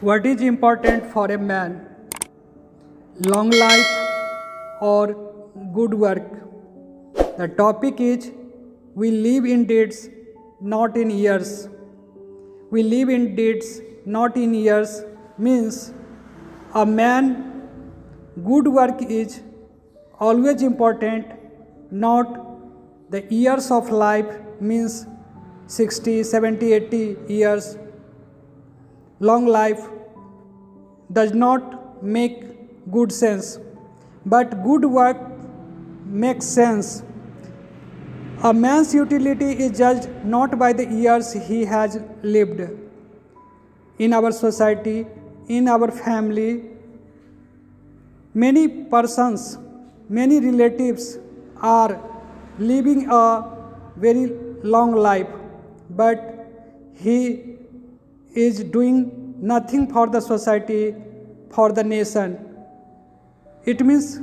What is important for a man? Long life or good work? The topic is we live in deeds, not in years. We live in deeds, not in years means a man good work is always important, not the years of life means 60, 70, 80 years. Long life does not make good sense, but good work makes sense. A man's utility is judged not by the years he has lived. In our society, in our family, many persons, many relatives are living a very long life, but he is doing nothing for the society, for the nation. It means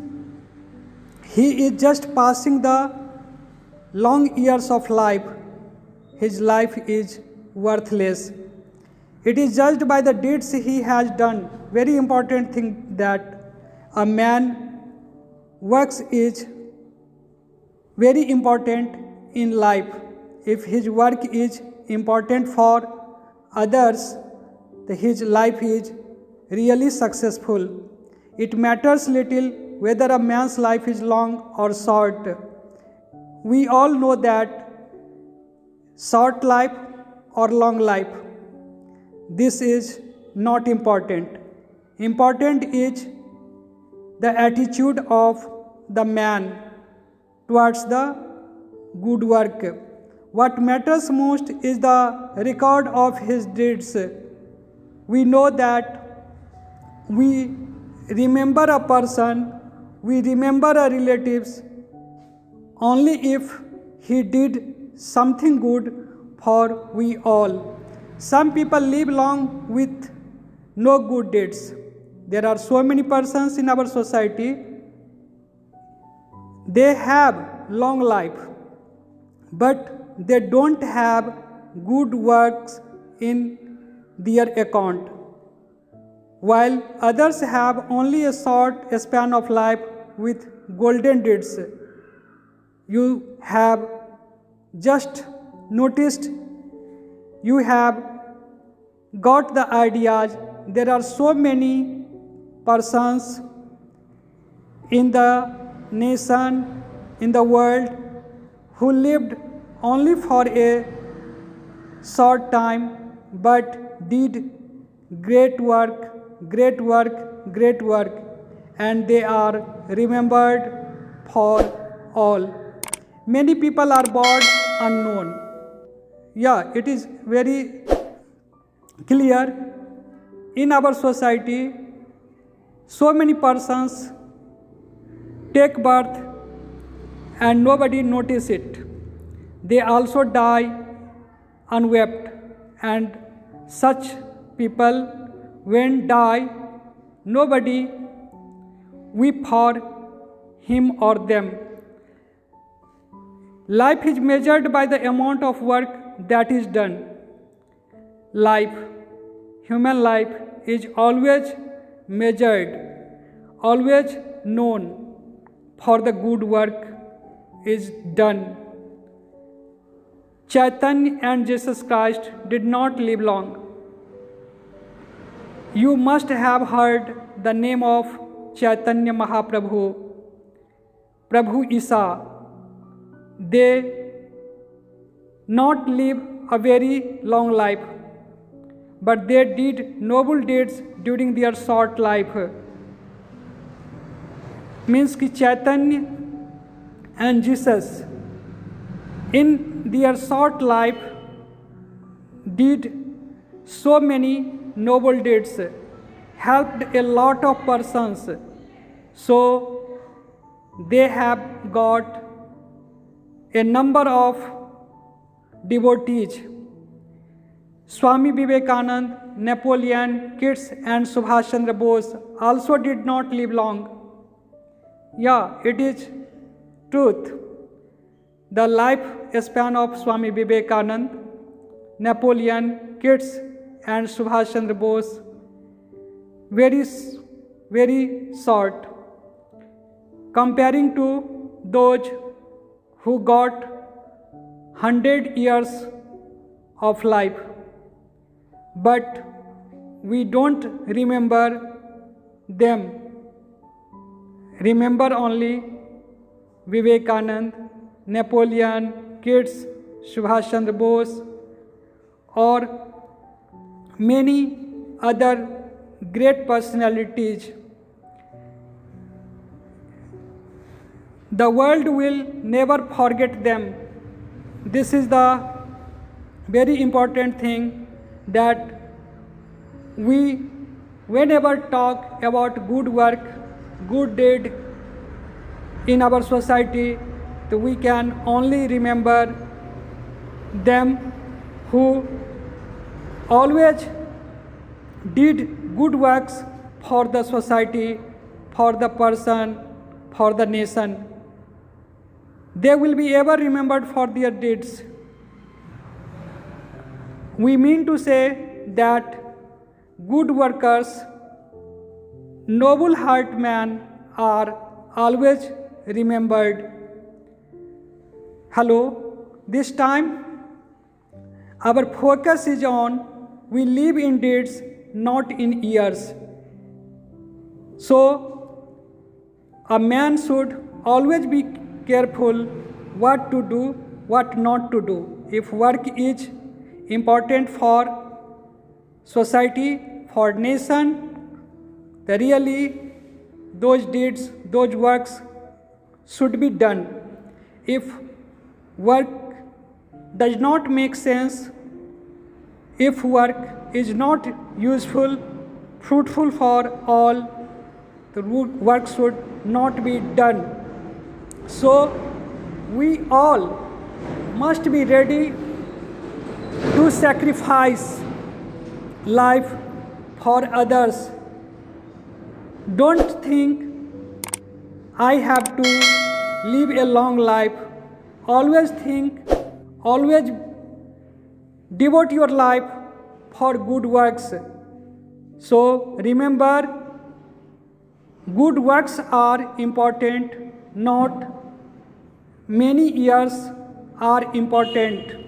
he is just passing the long years of life. His life is worthless. It is judged by the deeds he has done. Very important thing that a man works is very important in life. If his work is important for others, his life is really successful. It matters little whether a man's life is long or short. We all know that short life or long life, this is not important. Important is the attitude of the man towards the good work. What matters most is the record of his deeds. We know that we remember a person, we remember our relatives only if he did something good for we all. Some people live long with no good deeds. There are so many persons in our society, they have long life, but they don't have good works in their account, while others have only a short span of life with golden deeds. You have just noticed, you have got the ideas. There are so many persons in the nation, in the world, who lived only for a short time but did great work, great work, great work, and they are remembered for all. Many people are born unknown. Yeah, it is very clear in our society. So many persons take birth and nobody notice it. They also die unwept, and such people when die, nobody weep for him or them. Life is measured by the amount of work that is done. Life, human life, is always measured, always known for the good work is done. Chaitanya and Jesus Christ did not live long. You must have heard the name of Chaitanya Mahaprabhu, Prabhu Isa. They not live a very long life, but they did noble deeds during their short life. Means कि Chaitanya and Jesus in their short life did so many noble deeds, helped a lot of persons, so they have got a number of devotees. Swami Vivekananda, Napoleon, Keats and Subhash Chandra Bose also did not live long. Yeah, it is truth. The life span of Swami Vivekananda, Napoleon, Keats and Subhash Chandra Bose very very short comparing to those who got 100 years of life, but we don't remember them. Remember only Vivekanand, Napoleon, Keats, Subhash Chandra Bose, or many other great personalities. The world will never forget them. This is the very important thing, that we whenever talk about good work, good deed in our society, so we can only remember them who always did good works for the society, for the person, for the nation. They will be ever remembered for their deeds. We mean to say that good workers, noble heart men are always remembered. Hello, this time our focus is on we live in deeds, not in years. So a man should always be careful what to do, what not to do. If work is important for society, for nation, then really those deeds, those works should be done. If work does not make sense, if work is not useful, fruitful for all, the work should not be done. So we all must be ready to sacrifice life for others. Don't think I have to live a long life. Always think, always devote your life for good works. So remember, good works are important, not many years are important.